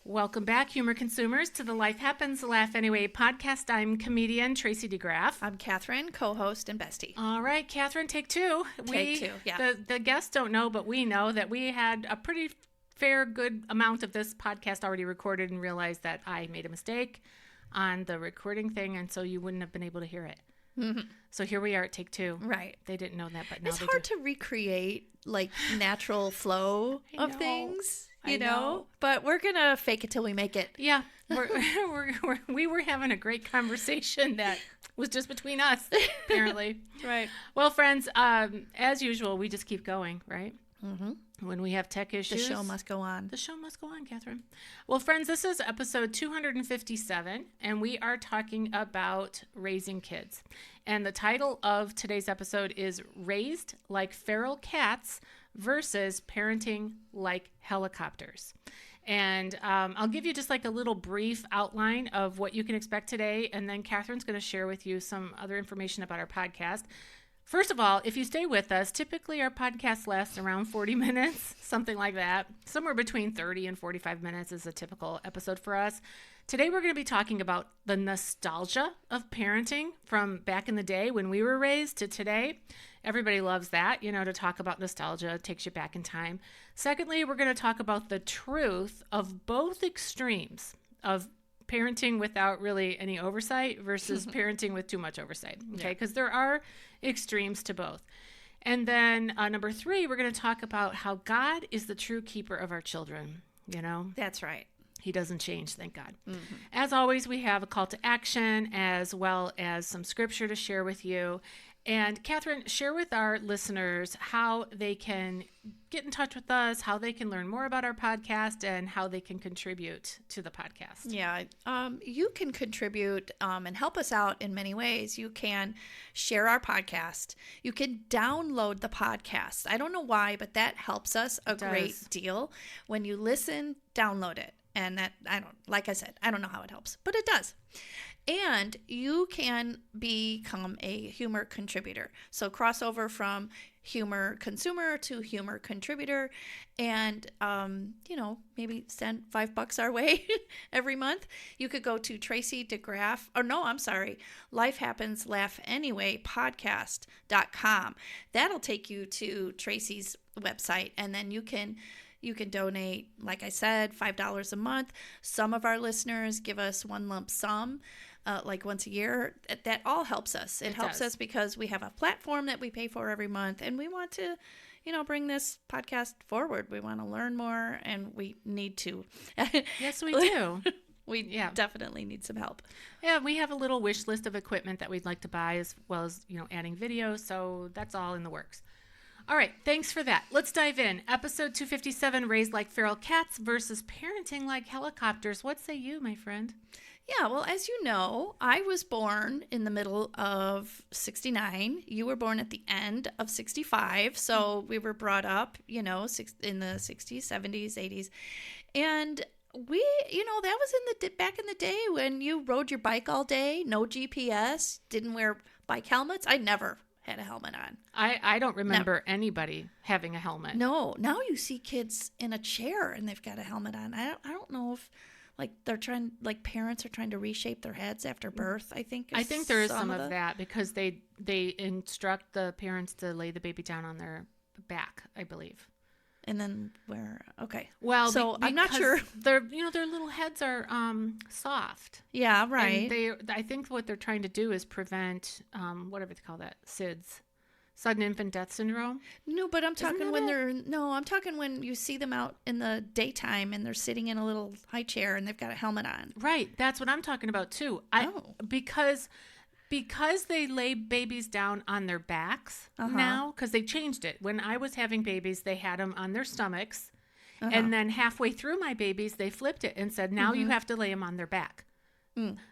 Welcome back, humor consumers, to the Life Happens, Laugh Anyway podcast. I'm comedian Tracy DeGraff. I'm Catherine, co-host and bestie. All right, Catherine, take two. Take two, yeah. The guests don't know, but we know that we had a pretty fair, good amount of this podcast already recorded and realized that I made a mistake on the recording thing, and so you wouldn't have been able to hear it. Mm-hmm. So here we are at take two. Right. They didn't know that, but now it's they hard do. to recreate like natural flow of things. I know. But we're going to fake it till we make it. Yeah, we were having a great conversation that was just between us, apparently. Right. Well, friends, as usual, we just keep going, right? Mm-hmm. When we have tech issues. The show must go on. The show must go on, Catherine. Well, friends, this is episode 257, and we are talking about raising kids. And the title of today's episode is Raised Like Feral Cats versus Parenting Like Helicopters. And I'll give you just like a little brief outline of what you can expect today, and then Catherine's going to share with you some other information about our podcast. First of all, if you stay with us, typically our podcast lasts around 40 minutes, something like that. Somewhere between 30 and 45 minutes is a typical episode for us. Today we're going to be talking about the nostalgia of parenting from back in the day when we were raised to today. Everybody loves that, to talk about nostalgia. It takes you back in time. Secondly, we're going to talk about the truth of both extremes of parenting without really any oversight versus parenting with too much oversight. Okay, because there are extremes to both. And then number 3, we're going to talk about how God is the true keeper of our children. That's right. He doesn't change, thank God. Mm-hmm. As always, we have a call to action as well as some scripture to share with you. And Catherine, share with our listeners how they can get in touch with us, how they can learn more about our podcast, and how they can contribute to the podcast. Yeah, you can contribute and help us out in many ways. You can share our podcast. You can download the podcast. I don't know why, but that helps us a great deal. When you listen, download it. And that, like I said, I don't know how it helps, but it does. And you can become a humor contributor. So cross over from humor consumer to humor contributor and, maybe send $5 our way every month. You could go to Tracy DeGraff, Life Happens, Laugh Anyway podcast.com. That'll take you to Tracy's website, and then you can donate, like I said, $5 a month. Some of our listeners give us one lump sum, like once a year. That all helps us. It helps us because we have a platform that we pay for every month, and we want to, bring this podcast forward. We want to learn more, and we need to. Yes, we do. We definitely need some help. Yeah, we have a little wish list of equipment that we'd like to buy, as well as, adding video. So that's all in the works. All right, thanks for that. Let's dive in. Episode 257, Raised Like Feral Cats versus Parenting Like Helicopters. What say you, my friend? Yeah, well, as you know, I was born in the middle of 69. You were born at the end of 65. So we were brought up, in the 60s, 70s, 80s. And we, that was back in the day when you rode your bike all day, no GPS, didn't wear bike helmets. I never had a helmet on. I don't remember anybody having a helmet. No, now you see kids in a chair and they've got a helmet on. I don't know if parents are trying to reshape their heads after birth. I think there is some of that because they instruct the parents to lay the baby down on their back, I believe. And then where? Okay. Well, so I'm not sure. Their little heads are soft. Yeah, right. And I think what they're trying to do is prevent whatever they call that, SIDS, sudden infant death syndrome. No, but I'm talking I'm talking when you see them out in the daytime and they're sitting in a little high chair and they've got a helmet on. Right. That's what I'm talking about too. Because they lay babies down on their backs now, because they changed it. When I was having babies, they had them on their stomachs. And then halfway through my babies, they flipped it and said, now you have to lay them on their back.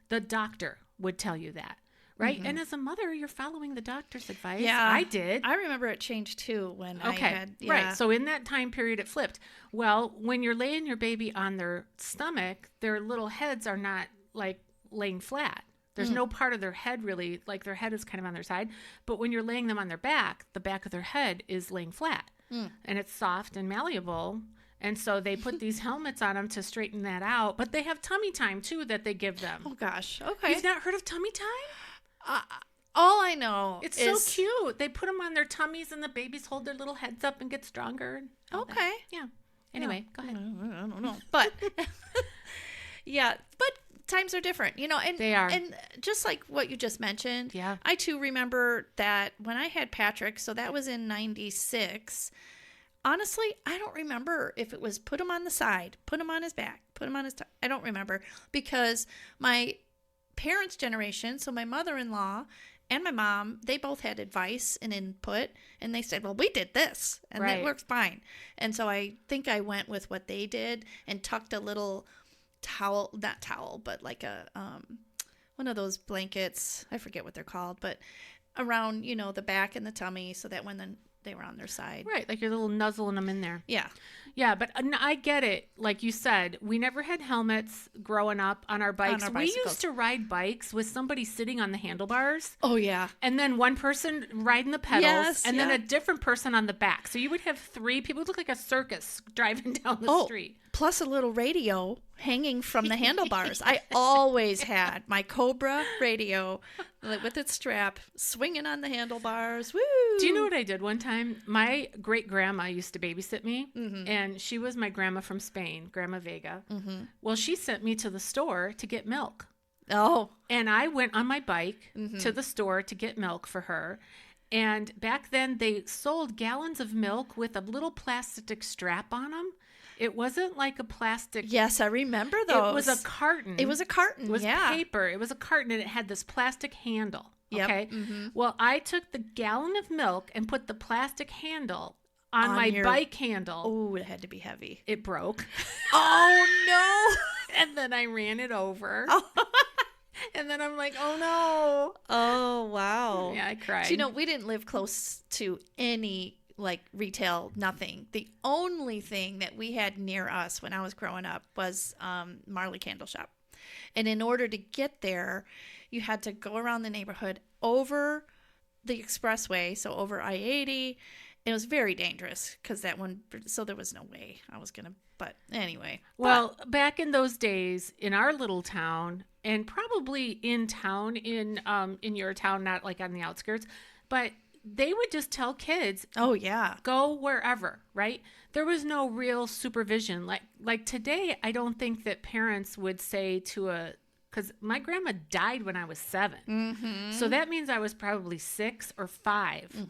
The doctor would tell you that, right? And as a mother, you're following the doctor's advice. Yeah. I did. I remember it changed too when I had. Yeah. Right. So in that time period, it flipped. Well, when you're laying your baby on their stomach, their little heads are not like laying flat. There's no part of their head really, like their head is kind of on their side. But when you're laying them on their back, the back of their head is laying flat. And it's soft and malleable. And so they put these helmets on them to straighten that out. But they have tummy time, too, that they give them. Oh, gosh. Okay. You've not heard of tummy time? All I know it's so cute. They put them on their tummies and the babies hold their little heads up and get stronger. Okay. Yeah. Anyway, go ahead. I don't know. But, yeah. But times are different, and they are. And just like what you just mentioned, yeah. I, too, remember that when I had Patrick, so that was in 96. Honestly, I don't remember if it was put him on the side, put him on his back, put him on his I don't remember, because my parents' generation, so my mother-in-law and my mom, they both had advice and input, and they said, well, we did this, and it works fine. And so I think I went with what they did and tucked a little not towel, but like a one of those blankets, I forget what they're called, but around, the back and the tummy, so that when they were on their side. Right, like you're a little nuzzling them in there. Yeah. Yeah, but I get it. Like you said, we never had helmets growing up on our bikes. We used to ride bikes with somebody sitting on the handlebars. Oh, yeah. And then one person riding the pedals. Yes, and then a different person on the back. So you would have three people. It would look like a circus driving down the street. Plus a little radio hanging from the handlebars. I always had my Cobra radio with its strap swinging on the handlebars. Woo! Do you know what I did one time? My great-grandma used to babysit me, and she was my grandma from Spain, Grandma Vega. Mm-hmm. Well, she sent me to the store to get milk. Oh. And I went on my bike to the store to get milk for her. And back then, they sold gallons of milk with a little plastic strap on them. It wasn't like a plastic. Yes, I remember those. It was a carton. It was a carton. It was paper. It was a carton, and it had this plastic handle. Okay. Yep. Mm-hmm. Well, I took the gallon of milk and put the plastic handle on my bike handle. Oh, it had to be heavy. It broke. Oh, no. And then I ran it over. And then I'm like, oh, no. Oh, wow. Yeah, I cried. So, we didn't live close to any retail, nothing. The only thing that we had near us when I was growing up was Marley Candle Shop. And in order to get there, you had to go around the neighborhood over the expressway, so over I-80. It was very dangerous because so there was no way I was going to, but anyway. Well, back in those days, in our little town, and probably in town, in your town, not like on the outskirts, but they would just tell kids, oh yeah, go wherever, right? There was no real supervision. Like today, I don't think that parents would say because my grandma died when I was 7. Mm-hmm. So that means I was probably 6 or 5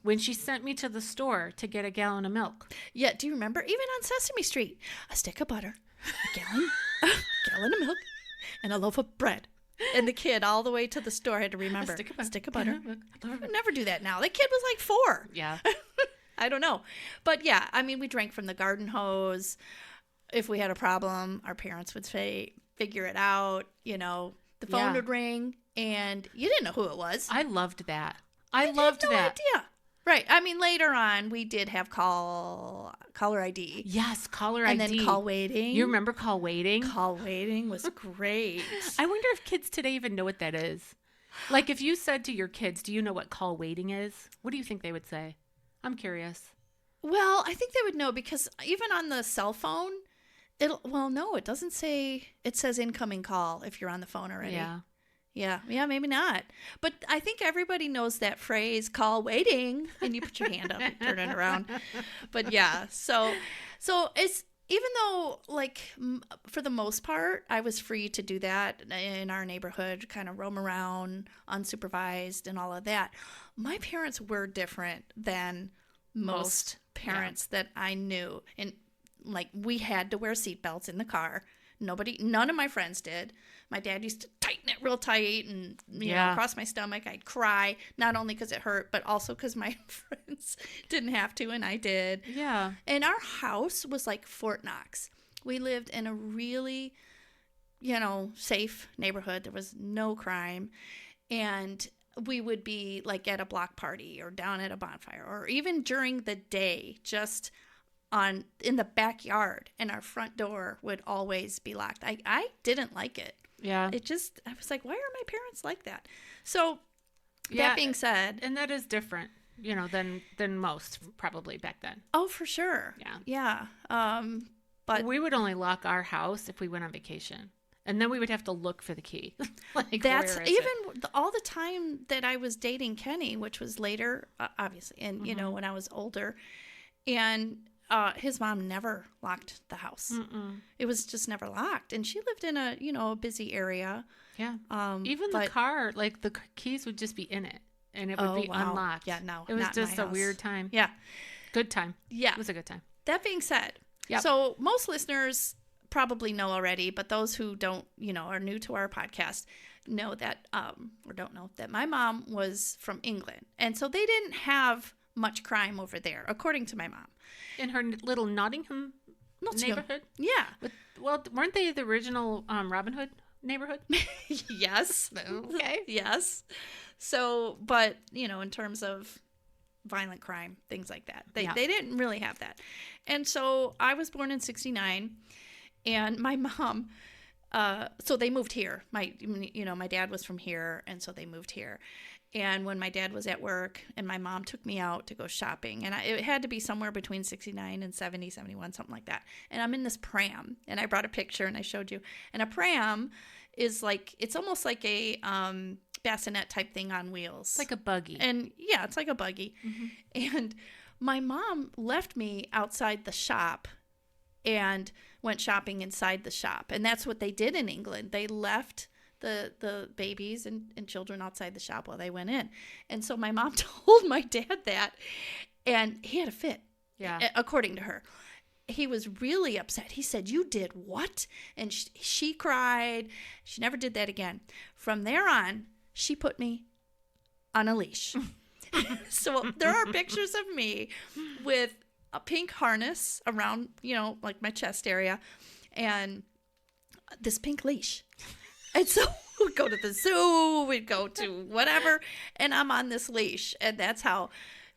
when she sent me to the store to get a gallon of milk. Yeah, do you remember? Even on Sesame Street, a stick of butter, a gallon of milk, and a loaf of bread. And the kid all the way to the store had to remember, a stick of butter. I would never do that now. The kid was like 4. Yeah. I don't know. But yeah, I mean, we drank from the garden hose. If we had a problem, our parents would say, figure it out. The phone would ring and you didn't know who it was. I loved that. I loved that. No idea. Right. I mean, later on, we did have caller ID. Yes, caller ID. And then call waiting. You remember call waiting? Call waiting was great. I wonder if kids today even know what that is. Like if you said to your kids, do you know what call waiting is? What do you think they would say? I'm curious. Well, I think they would know because even on the cell phone, no, it doesn't say, it says incoming call if you're on the phone already. Yeah, maybe not. But I think everybody knows that phrase, call waiting, and you put your hand up and turn it around. But yeah, so it's, even though, for the most part, I was free to do that in our neighborhood, kind of roam around, unsupervised and all of that, my parents were different than most parents that I knew. And, we had to wear seatbelts in the car. None of my friends did. My dad used to tighten it real tight and, across my stomach. I'd cry, not only because it hurt, but also because my friends didn't have to, and I did. Yeah. And our house was like Fort Knox. We lived in a really, safe neighborhood. There was no crime. And we would be at a block party or down at a bonfire or even during the day, just in the backyard, and our front door would always be locked. I didn't like it. Yeah. I was like, why are my parents like that? So that being said. And that is different. than most probably back then. Oh, for sure. Yeah. But we would only lock our house if we went on vacation. And then we would have to look for the key. That's even all the time that I was dating Kenny, which was later, obviously, and when I was older, and his mom never locked the house. Mm-mm. It was just never locked, and she lived in a busy area. Yeah. Even the car, like the keys would just be in it, and it would be unlocked. Yeah, no, it was just a weird time. Yeah, good time. Yeah, it was a good time. That being said, so most listeners probably know already, but those who don't, are new to our podcast know that, or don't know that my mom was from England. And so they didn't have much crime over there, according to my mom. In her little Nottingham neighborhood? Yeah. Well, weren't they the original Robin Hood neighborhood? Yes. Okay. Yes. So, but, in terms of violent crime, things like that, they didn't really have that. And so I was born in 1969. And my mom, so they moved here. My dad was from here, and so they moved here. And when my dad was at work, and my mom took me out to go shopping, and it had to be somewhere between 69 and 70, 71, something like that. And I'm in this pram, and I brought a picture, and I showed you. And a pram is it's almost like a bassinet type thing on wheels. Like a buggy. And yeah, it's like a buggy. Mm-hmm. And my mom left me outside the shop and went shopping inside the shop. And that's what they did in England. They left the babies and children outside the shop while they went in. And so my mom told my dad that, and he had a fit, according to her. He was really upset. He said, "You did what?" And she cried. She never did that again. From there on, she put me on a leash. So there are pictures of me with a pink harness around, like my chest area, and this pink leash. And so we'd go to the zoo, we'd go to whatever, and I'm on this leash. And that's how,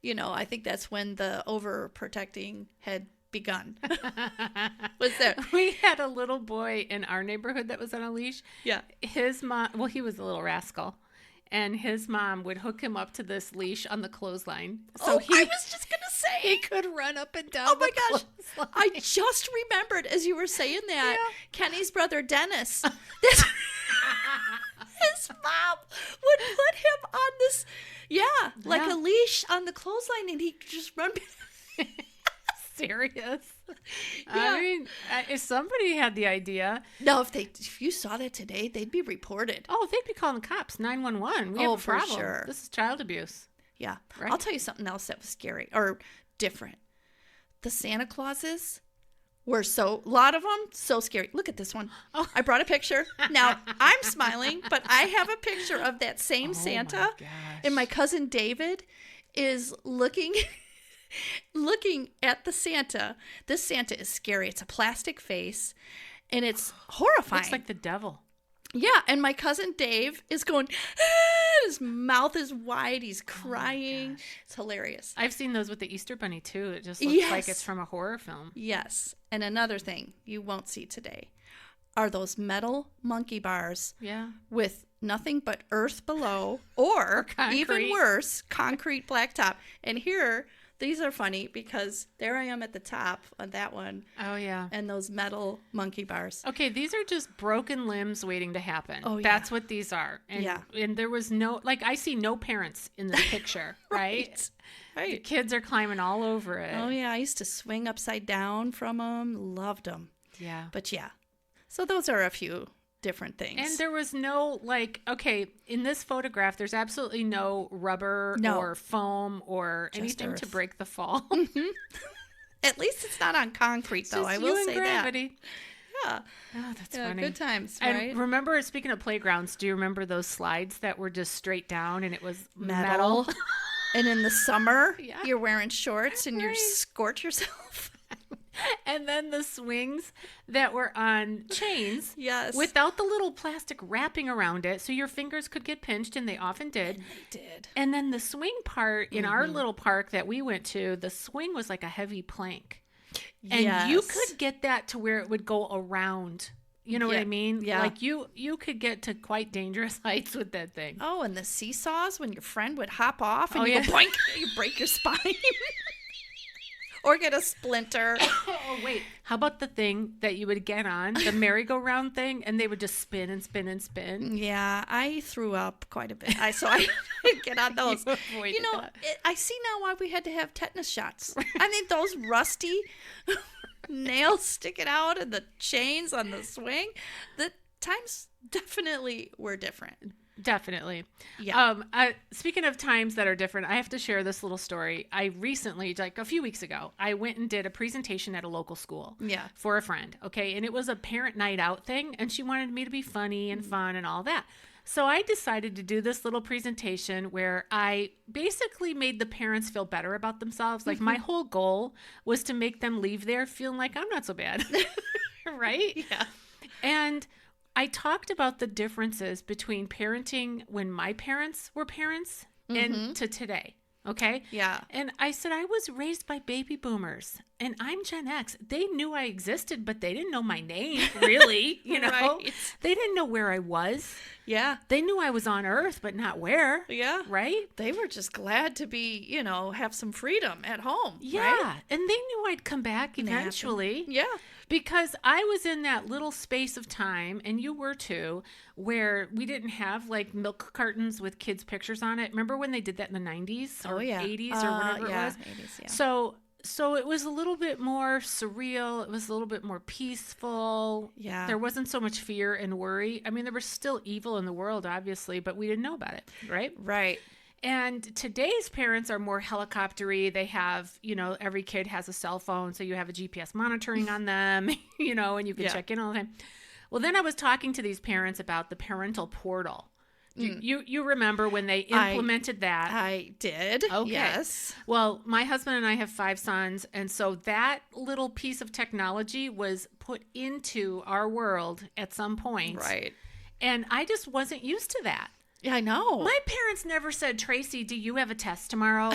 I think that's when the overprotecting had begun. Was there? We had a little boy in our neighborhood that was on a leash. Yeah. His mom, he was a little rascal. And his mom would hook him up to this leash on the clothesline. So I was just going to say. He could run up and down my gosh. Clothesline. I just remembered as you were saying that, Kenny's brother Dennis, his mom would put him on this, like a leash on the clothesline, and he could just run. Serious. I mean, if somebody had the idea. No, if you saw that today, they'd be reported. Oh, they'd be calling the cops, 911. We have a problem. For sure. This is child abuse. Yeah. Right? I'll tell you something else that was scary or different. The Santa Clauses were a lot of them, so scary. Look at this one. Oh. I brought a picture. Now, I'm smiling, but I have a picture of that same Santa. And my cousin David is looking at the Santa. This Santa is scary. It's a plastic face, and it's horrifying. Looks like the devil. Yeah, and my cousin Dave is going, his mouth is wide. He's crying. It's hilarious. I've seen those with the Easter Bunny, too. It just looks like it's from a horror film. Yes, and another thing you won't see today are those metal monkey bars with nothing but earth below, or even worse, concrete blacktop. And here, these are funny because there I am at the top on that one. Oh, yeah. And those metal monkey bars. Okay, these are just broken limbs waiting to happen. Oh, yeah. That's what these are. And, and there was I see no parents in this picture, right? Right. The kids are climbing all over it. Oh, yeah. I used to swing upside down from them. Loved them. Yeah. But, so those are a few different things. And there was no, in this photograph, there's absolutely no rubber or foam or just anything to break the fall. Mm-hmm. At least it's not on concrete, though. I will say gravity. That. Yeah. Oh, that's funny. Good times, right? And remember, speaking of playgrounds, do you remember those slides that were just straight down and it was metal? And in the summer, you're wearing shorts and you scorch yourself. And then the swings that were on chains without the little plastic wrapping around it, so your fingers could get pinched, and they often did. And they did. And then the swing part in our little park that we went to, the swing was like a heavy plank. And you could get that to where it would go around You know what I mean? Yeah. Like you could get to quite dangerous heights with that thing. Oh, and the seesaws when your friend would hop off and Oh, you yeah. go boink, you break your spine. Or get a splinter. Oh, wait. How about the thing that you would get on, the merry-go-round thing, and they would just spin and spin and spin? Yeah, I threw up quite a bit. So I didn't get on those. You know, I see now why we had to have tetanus shots. I mean, those rusty nails sticking out and the chains on the swing, the times definitely were different. Definitely. Yeah. Speaking of times that are different, I have to share this little story. I recently, like a few weeks ago, I went and did a presentation at a local school. Yeah. For a friend. Okay. And it was a parent night out thing. And she wanted me to be funny and fun and all that. So I decided to do this little presentation where I basically made the parents feel better about themselves. Like my whole goal was to make them leave there feeling like I'm not so bad. Right? Yeah. And I talked about the differences between parenting when my parents were parents and to today. Okay? Yeah. And I said, I was raised by baby boomers and I'm Gen X. They knew I existed, but they didn't know my name, really. You know, Right. They didn't know where I was. Yeah. They knew I was on Earth, but not where. Yeah. Right? They were just glad to be, have some freedom at home. Yeah. Right? And they knew I'd come back eventually. Yeah. Because I was in that little space of time, and you were too, where we didn't have like milk cartons with kids' pictures on it. Remember when they did that in the 90s or 80s or whatever it was? 80s, yeah. So it was a little bit more surreal. It was a little bit more peaceful. Yeah. There wasn't so much fear and worry. I mean, there was still evil in the world, obviously, but we didn't know about it, right? Right. And today's parents are more helicoptery. They have, every kid has a cell phone, so you have a GPS monitoring on them, and you can check in all the time. Well, then I was talking to these parents about the parental portal. You remember when they implemented that? I did. Okay. Yes. Well, my husband and I have 5 sons, and so that little piece of technology was put into our world at some point. Right. And I just wasn't used to that. Yeah, I know. My parents never said, Tracy, do you have a test tomorrow?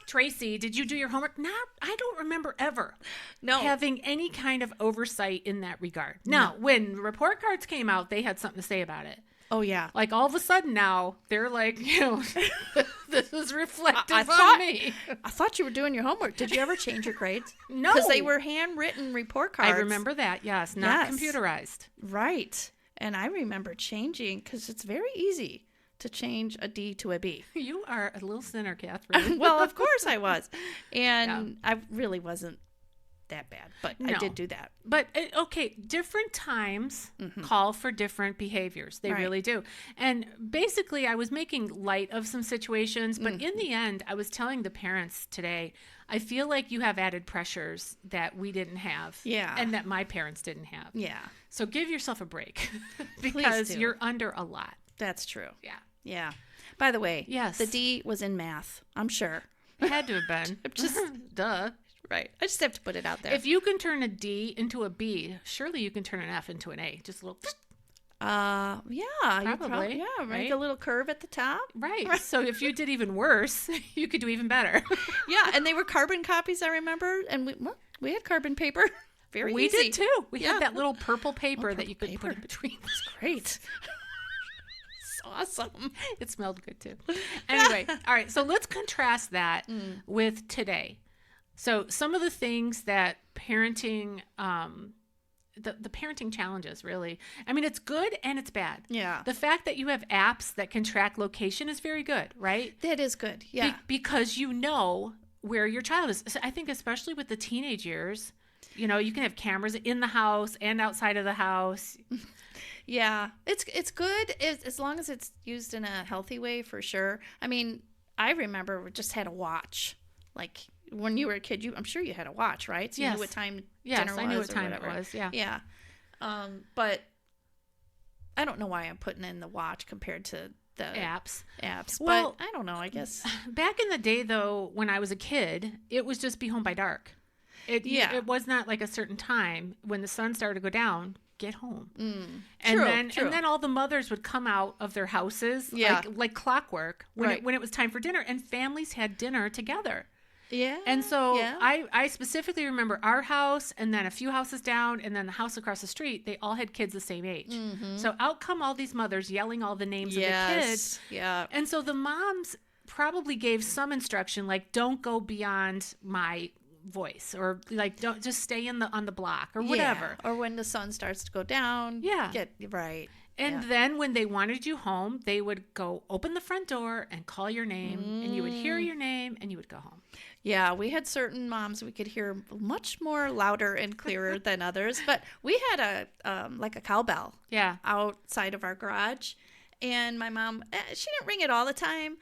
Tracy, did you do your homework? No, I don't remember ever having any kind of oversight in that regard. Now, when report cards came out, they had something to say about it. Oh, yeah. Like all of a sudden now, they're like, this is reflective on me. I thought you were doing your homework. Did you ever change your grades? No. Because they were handwritten report cards. I remember that, yes. Not computerized. Right. And I remember changing because it's very easy to change a D to a B. You are a little sinner, Catherine. Well, of course I was. And I really wasn't that bad, but I did do that. But, okay, different times call for different behaviors. They really do. And basically, I was making light of some situations, but in the end, I was telling the parents today, I feel like you have added pressures that we didn't have. Yeah. And that my parents didn't have. Yeah. So give yourself a break because you're under a lot. That's true. Yeah. Yeah. By the way, yes, the D was in math. I'm sure. It had to have been. Just duh. Right. I just have to put it out there. If you can turn a D into a B, surely you can turn an F into an A. Just a little. Yeah. Probably. Make right? a little curve at the top. Right. So if you did even worse, you could do even better. Yeah. And they were carbon copies, I remember. And we had carbon paper. Very easy. We did too. We had that little purple paper that you could put in between. That's great. Awesome. It smelled good too. Anyway, all right. So let's contrast that with today. So some of the things that parenting, the parenting challenges really, I mean, it's good and it's bad. Yeah. The fact that you have apps that can track location is very good, right? That is good. Yeah. Because you know where your child is. So I think especially with the teenage years, you can have cameras in the house and outside of the house. Yeah, it's good as long as it's used in a healthy way, for sure. I mean, I remember we just had a watch. Like when you were a kid, I'm sure you had a watch, right? So you knew what time dinner was. Yes, I knew what time it was. Yeah. Yeah. But I don't know why I'm putting in the watch compared to the apps. Well, but I don't know, I guess. Back in the day, though, when I was a kid, it was just be home by dark. It was not like a certain time when the sun started to go down. Get home. And then all the mothers would come out of their houses like clockwork when it was time for dinner, and families had dinner together. Yeah. And so yeah. I specifically remember our house and then a few houses down and then the house across the street, they all had kids the same age. Mm-hmm. So out come all these mothers yelling all the names of the kids. Yeah. And so the moms probably gave some instruction like, don't go beyond my voice, or like, don't just stay on the block or whatever. Or when the sun starts to go down. Yeah. Get right. And then when they wanted you home, they would go open the front door and call your name, and you would hear your name, and you would go home. Yeah, we had certain moms we could hear much more louder and clearer than others. But we had a cowbell outside of our garage. And my mom, she didn't ring it all the time,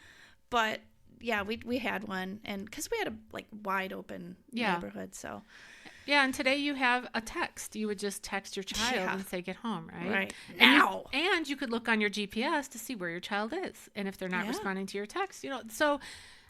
but yeah, we had one. And because we had a wide open neighborhood, so... Yeah, and today you have a text. You would just text your child and say, get home, right? Right. Now. And you could look on your GPS to see where your child is. And if they're not responding to your text, so,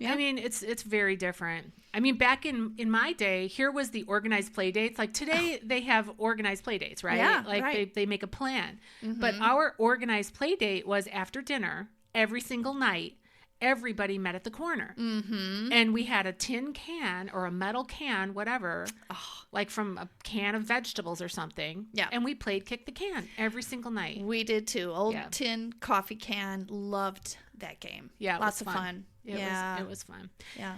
I mean, it's very different. I mean, back in my day, here was the organized play dates. Like today, they have organized play dates, right? Yeah, like they make a plan. Mm-hmm. But our organized play date was after dinner, every single night. Everybody met at the corner. Mm-hmm. And we had a tin can or a metal can, whatever, like from a can of vegetables or something. Yeah. And we played kick the can every single night. We did too. Old tin coffee can. Loved that game. Yeah. Lots of fun. It was fun. Yeah.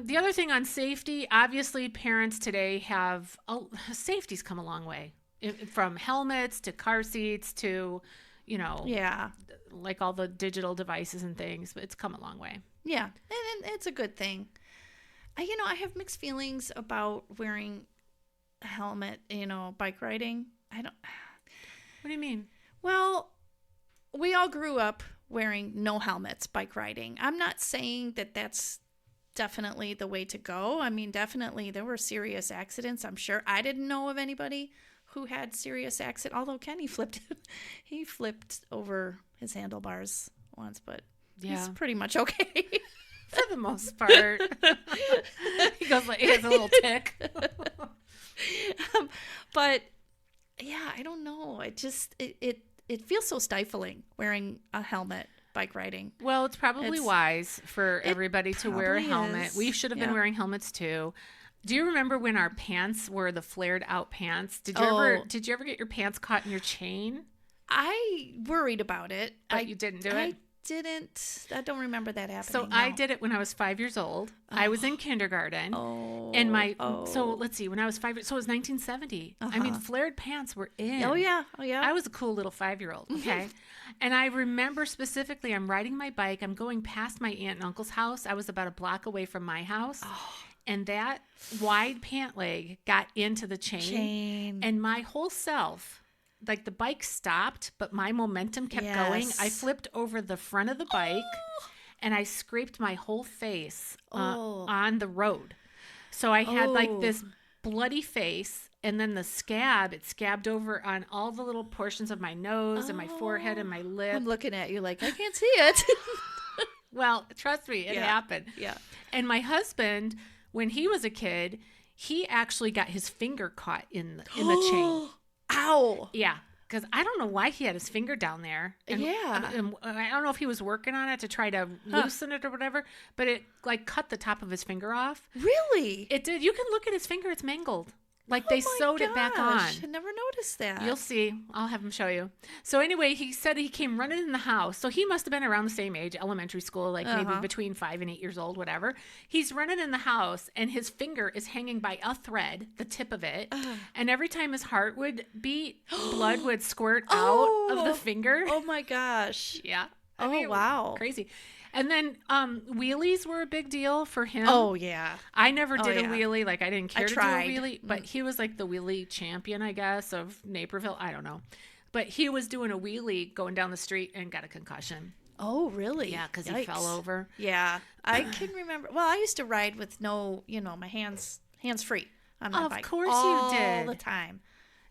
The other thing on safety, obviously parents today have, safety's come a long way. From helmets to car seats to, like all the digital devices and things, but it's come a long way. Yeah. And it's a good thing. I have mixed feelings about wearing a helmet, bike riding. What do you mean? Well, we all grew up wearing no helmets bike riding. I'm not saying that that's definitely the way to go. I mean, definitely there were serious accidents. I'm sure I didn't know of anybody who had serious accident, although Kenny flipped over his handlebars once, but he's pretty much okay. For the most part. He has a little tick. But yeah, I don't know. It feels so stifling wearing a helmet bike riding. Well, it's probably wise for everybody to wear a helmet. Is. We should have been wearing helmets too. Do you remember when our pants were the flared out pants? Did you ever get your pants caught in your chain? I worried about it. But you didn't do it? I didn't. I don't remember that happening. So I did it when I was 5 years old. I was in kindergarten. And so let's see, when I was 5 years, so it was 1970. I mean, flared pants were in. Oh yeah. I was a cool little 5-year-old. Okay. And I remember specifically, I'm riding my bike. I'm going past my aunt and uncle's house. I was about a block away from my house. And that wide pant leg got into the chain. And my whole self, like the bike stopped, but my momentum kept going. I flipped over the front of the bike and I scraped my whole face on the road. So I had like this bloody face, and then the scab, it scabbed over on all the little portions of my nose and my forehead and my lip. I'm looking at you like, I can't see it. Well, trust me, it happened. Yeah. And my husband, when he was a kid, he actually got his finger caught in the chain. Ow. Yeah. Because I don't know why he had his finger down there. And I don't know if he was working on it to try to loosen it or whatever, but it like cut the top of his finger off. Really? It did. You can look at his finger. It's mangled. Like they sewed it back on. I never noticed that. You'll see. I'll have him show you. So anyway, he said he came running in the house. So he must have been around the same age, elementary school, like maybe between 5 and 8 years old, whatever. He's running in the house and his finger is hanging by a thread, the tip of it. And every time his heart would beat, blood would squirt out of the finger. Oh my gosh. Yeah. I mean, wow. Crazy. And then wheelies were a big deal for him. Oh, yeah. I never did a wheelie. Like, I didn't care to do a wheelie. Mm. But he was like the wheelie champion, I guess, of Naperville. I don't know. But he was doing a wheelie going down the street and got a concussion. Oh, really? Yeah, because he fell over. Yeah. I can remember. Well, I used to ride with no, my hands free on my bike. Of course you did. All the time.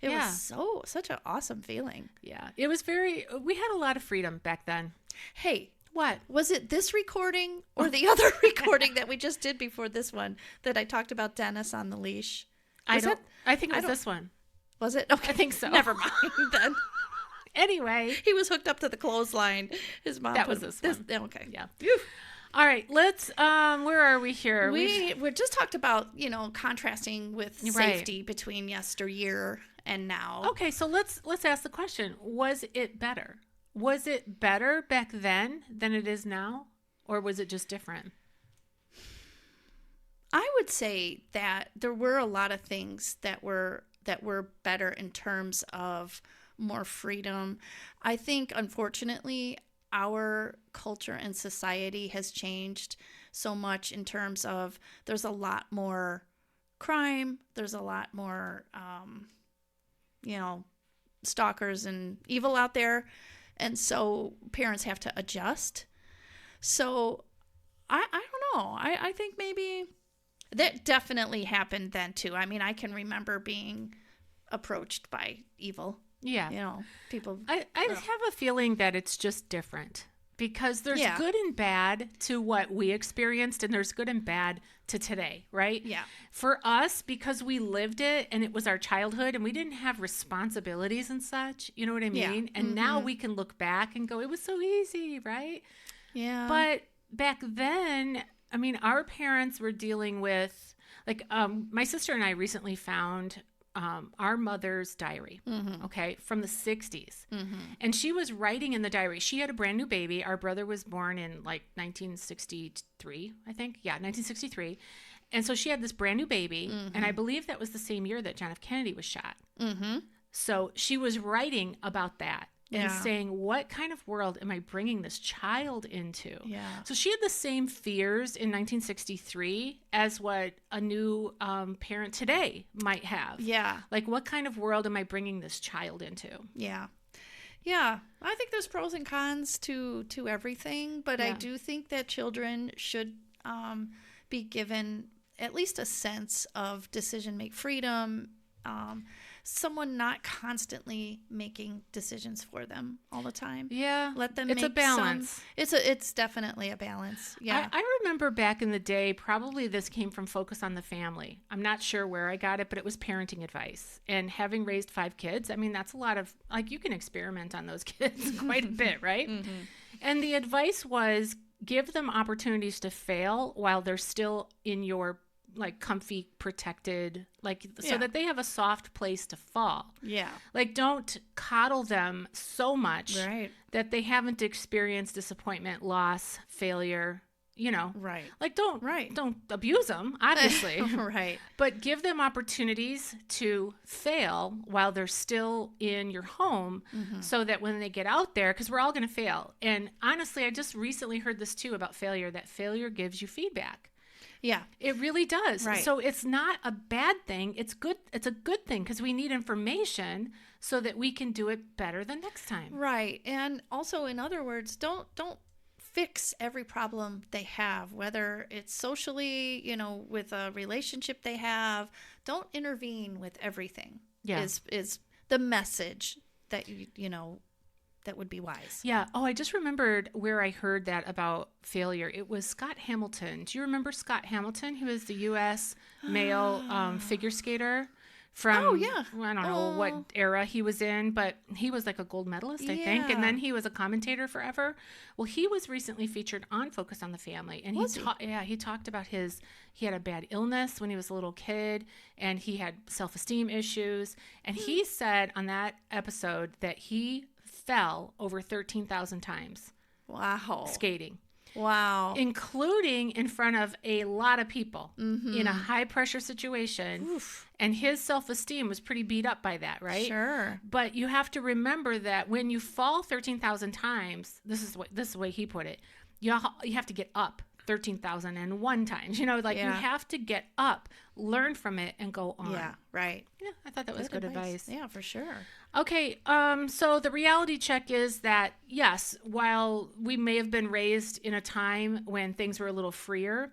It was such an awesome feeling. Yeah. It was we had a lot of freedom back then. Hey. What? Was it this recording or the other recording that we just did before this one that I talked about Dennis on the leash? I think it was this one. Was it? Okay. I think so. Never mind then. Anyway. He was hooked up to the clothesline. His mom was this one. Okay. Yeah. All right, let's, where are we here? We just talked about, contrasting with Right. safety between yesteryear and now. Okay, so let's ask the question. Was it better? Was it better back then than it is now? Or was it just different? I would say that there were a lot of things that were better in terms of more freedom. I think, unfortunately, our culture and society has changed so much in terms of there's a lot more crime. There's a lot more, stalkers and evil out there. And so parents have to adjust. So I don't know. I think maybe that definitely happened then too. I mean, I can remember being approached by evil. Yeah. People. I have a feeling that it's just different because there's good and bad to what we experienced and there's good and bad to today, right? Yeah. For us, because we lived it and it was our childhood and we didn't have responsibilities and such, you know what I mean? Yeah. And now we can look back and go, it was so easy, right? Yeah. But back then, I mean, our parents were dealing with, like, my sister and I recently found our mother's diary, okay, from the 60s. And she was writing in the diary. She had a brand new baby. Our brother was born in like 1963, I think. Yeah, 1963. And so she had this brand new baby. And I believe that was the same year that John F. Kennedy was shot. So she was writing about that. And saying, what kind of world am I bringing this child into? Yeah. So she had the same fears in 1963 as what a new parent today might have. Yeah. Like, what kind of world am I bringing this child into? Yeah. Yeah. I think there's pros and cons to everything, but I do think that children should be given at least a sense of decision-make freedom, someone not constantly making decisions for them all the time. Yeah. Let them It's make a balance. It's definitely a balance. Yeah. I remember back in the day, probably this came from Focus on the Family. I'm not sure where I got it, but it was parenting advice. And having raised 5 kids, I mean, that's a lot of, like, you can experiment on those kids quite a bit, right? And the advice was give them opportunities to fail while they're still in your like comfy, protected, like so that they have a soft place to fall. Yeah. Like don't coddle them so much Right. that they haven't experienced disappointment, loss, failure, Right. Like don't abuse them, obviously. Right. But give them opportunities to fail while they're still in your home so that when they get out there, because we're all going to fail. And honestly, I just recently heard this too about failure, that failure gives you feedback. Yeah. It really does. Right. So it's not a bad thing. It's good. It's a good thing because we need information so that we can do it better the next time. Right. And also, in other words, don't fix every problem they have, whether it's socially, with a relationship they have. Don't intervene with everything. Yeah. Is the message that that would be wise. Yeah. Oh, I just remembered where I heard that about failure. It was Scott Hamilton. Do you remember Scott Hamilton? He was the U.S. male figure skater from, I don't know what era he was in, but he was like a gold medalist, I think. And then he was a commentator forever. Well, he was recently featured on Focus on the Family. And he talked about he had a bad illness when he was a little kid and he had self-esteem issues. And he said on that episode that he fell over 13,000 times. Wow. Skating. Wow. Including in front of a lot of people in a high pressure situation. Oof. And his self-esteem was pretty beat up by that, right? Sure. But you have to remember that when you fall 13,000 times, this is the way he put it, you have to get up 13,001 times. You have to get up, learn from it, and go on. Yeah, right. Yeah, I thought that was good advice. Yeah, for sure. Okay, so the reality check is that, yes, while we may have been raised in a time when things were a little freer,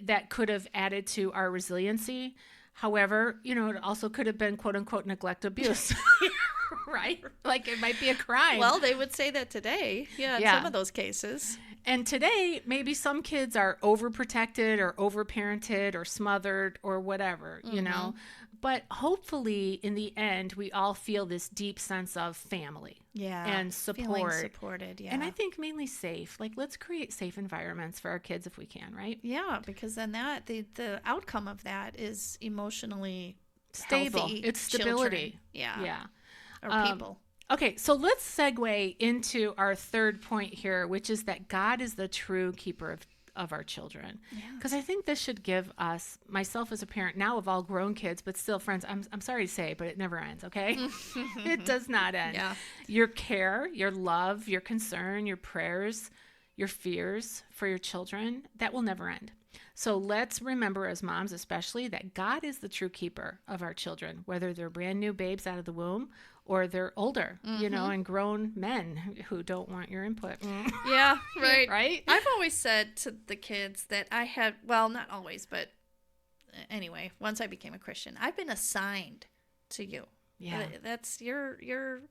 that could have added to our resiliency. However, it also could have been, quote unquote, neglect, abuse, right? Like it might be a crime. Well, they would say that today. Yeah, in some of those cases. And today, maybe some kids are overprotected or overparented or smothered or whatever, But hopefully, in the end, we all feel this deep sense of family. Yeah. And support. Feeling supported, yeah. And I think mainly safe. Like, let's create safe environments for our kids if we can, right? Yeah, because then the outcome of that is emotionally stable. Healthy it's stability. Children. Yeah. Yeah. Or people. Okay, so let's segue into our third point here, which is that God is the true keeper of our children. Because I think this should give us, myself as a parent now of all grown kids, but still, friends, I'm sorry to say, but it never ends, okay? It does not end. Yeah. Your care, your love, your concern, your prayers, your fears for your children, that will never end. So let's remember as moms especially that God is the true keeper of our children, whether they're brand new babes out of the womb or they're older, and grown men who don't want your input. Yeah, right. Right? I've always said to the kids that I had, well, not always, but anyway, once I became a Christian, I've been assigned to you. Yeah. That's your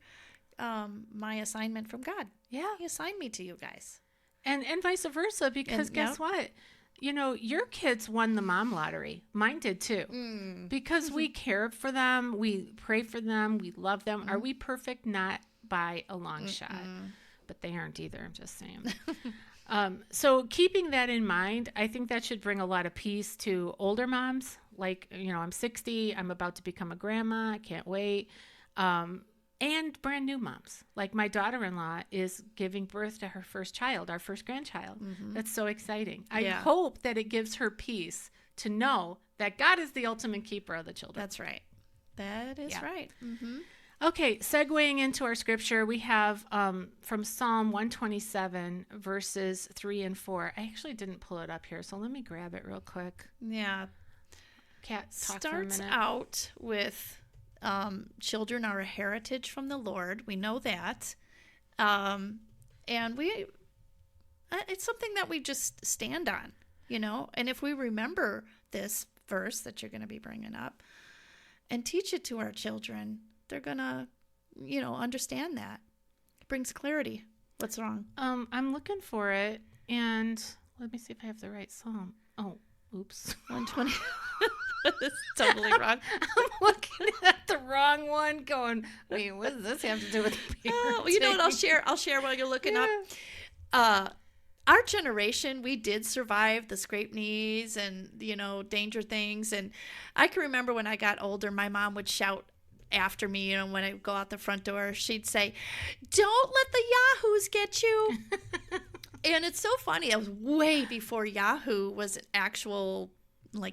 my assignment from God. Yeah. He assigned me to you guys. And vice versa, because guess what? Your kids won the mom lottery. Mine did too. Because we care for them, we pray for them, we love them. Are we perfect? Not by a long shot. But they aren't either, I'm just saying. So keeping that in mind, I think that should bring a lot of peace to older moms. Like, I'm 60, I'm about to become a grandma, I can't wait. And brand new moms. Like my daughter-in-law is giving birth to her first child, our first grandchild. That's so exciting. I hope that it gives her peace to know that God is the ultimate keeper of the children. That's right. That is right. Okay, segueing into our scripture, we have from Psalm 127, verses 3 and 4. I actually didn't pull it up here, so let me grab it real quick. Yeah. Kat, talk for a minute. Starts out with... children are a heritage from the Lord. We know that. And it's something that we just stand on, and if we remember this verse that you're going to be bringing up and teach it to our children, they're going to, understand that. It brings clarity. What's wrong? I'm looking for it, and let me see if I have the right psalm. Oh, oops. 120. It's totally wrong. I'm looking at the wrong one going, wait, what does this have to do with parenting? You know what? I'll share while you're looking up. Our generation, we did survive the scraped knees and, danger things. And I can remember when I got older, my mom would shout after me, when I go out the front door, she'd say, "Don't let the yahoos get you." And it's so funny. It was way before Yahoo was an actual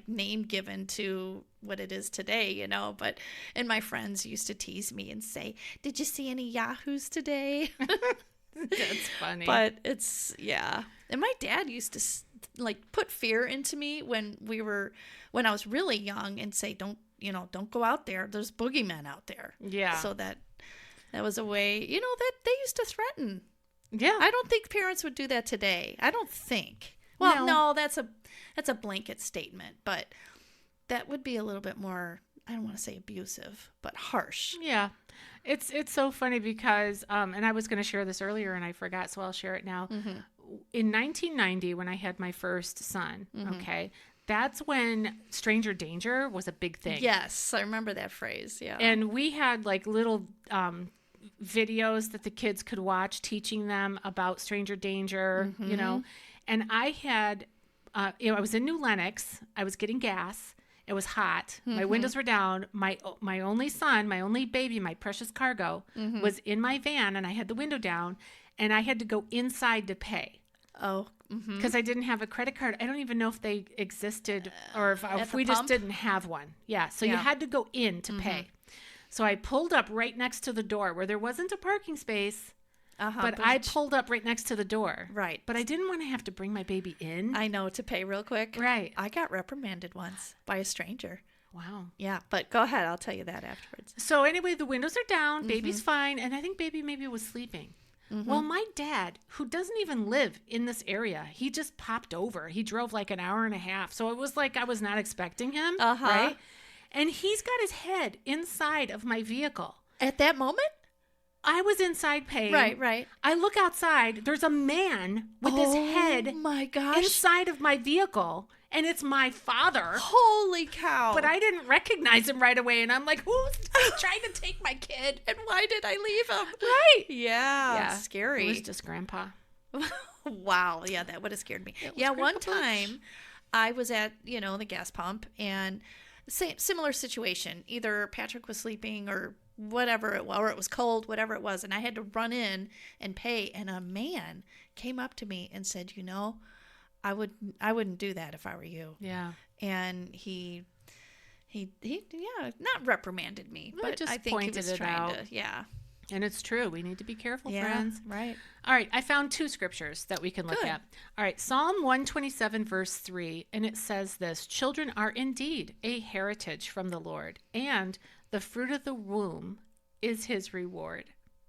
name given to what it is today, and my friends used to tease me and say, "Did you see any yahoos today?" That's funny. But it's, and my dad used to put fear into me when I was really young and say, don't go out there, there's boogeymen out there. So that was a way, that they used to threaten. I don't think parents would do that today. I don't think. Well, no, that's a blanket statement, but that would be a little bit more, I don't want to say abusive, but harsh. Yeah. It's so funny because, and I was going to share this earlier and I forgot, so I'll share it now. In 1990, when I had my first son, okay, that's when stranger danger was a big thing. Yes, I remember that phrase, yeah. And we had little videos that the kids could watch teaching them about stranger danger, And I had, I was in New Lenox. I was getting gas. It was hot. My windows were down. My only son, my only baby, my precious cargo, was in my van, and I had the window down, and I had to go inside to pay. Oh. Because I didn't have a credit card. I don't even know if they existed or if we just didn't have one. Yeah. So you had to go in to pay. So I pulled up right next to the door where there wasn't a parking space. But I pulled up right next to the door. Right. But I didn't want to have to bring my baby in. I know, to pay real quick. Right. I got reprimanded once by a stranger. Wow. Yeah, but go ahead. I'll tell you that afterwards. So anyway, the windows are down. Baby's fine. And I think baby maybe was sleeping. Well, my dad, who doesn't even live in this area, he just popped over. He drove an hour and a half. So it was I was not expecting him. Right? And he's got his head inside of my vehicle. At that moment? I was inside paying. Right. I look outside. There's a man with his head my gosh. inside of my vehicle. and it's my father. Holy cow. But I didn't recognize him right away. And I'm like, who's trying to take my kid? And why did I leave him? Right. Yeah. Scary. It was just Grandpa. Wow. Yeah, that would have scared me. Yeah, one time I was at, the gas pump, and similar situation. Either Patrick was sleeping or whatever it was, or it was cold, whatever it was, and I had to run in and pay, and a man came up to me and said, I wouldn't do that if I were you. Yeah. And he not reprimanded me, but just I think he pointed was it trying out. to, yeah. And it's true. We need to be careful, friends. Right. All right. I found 2 scriptures that we can look at. All right. Psalm 127, verse 3. And it says this: children are indeed a heritage from the Lord, and the fruit of the womb is his reward.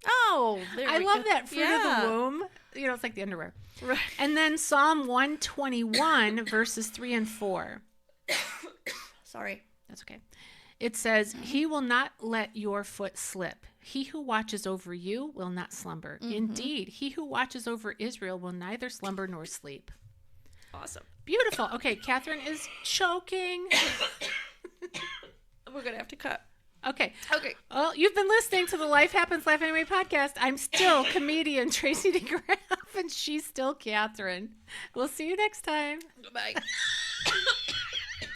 Oh, I love that, fruit of the womb. It's like the underwear. Right. And then Psalm 121, verses 3 and 4. Sorry. That's okay. It says, he will not let your foot slip. He who watches over you will not slumber. Mm-hmm. Indeed, he who watches over Israel will neither slumber nor sleep. Awesome. Beautiful. Okay, Catherine is choking. We're going to have to cut. Okay. Well, you've been listening to the Life Happens, Laugh Anyway podcast. I'm still comedian Tracy DeGraff, and she's still Catherine. We'll see you next time. Bye.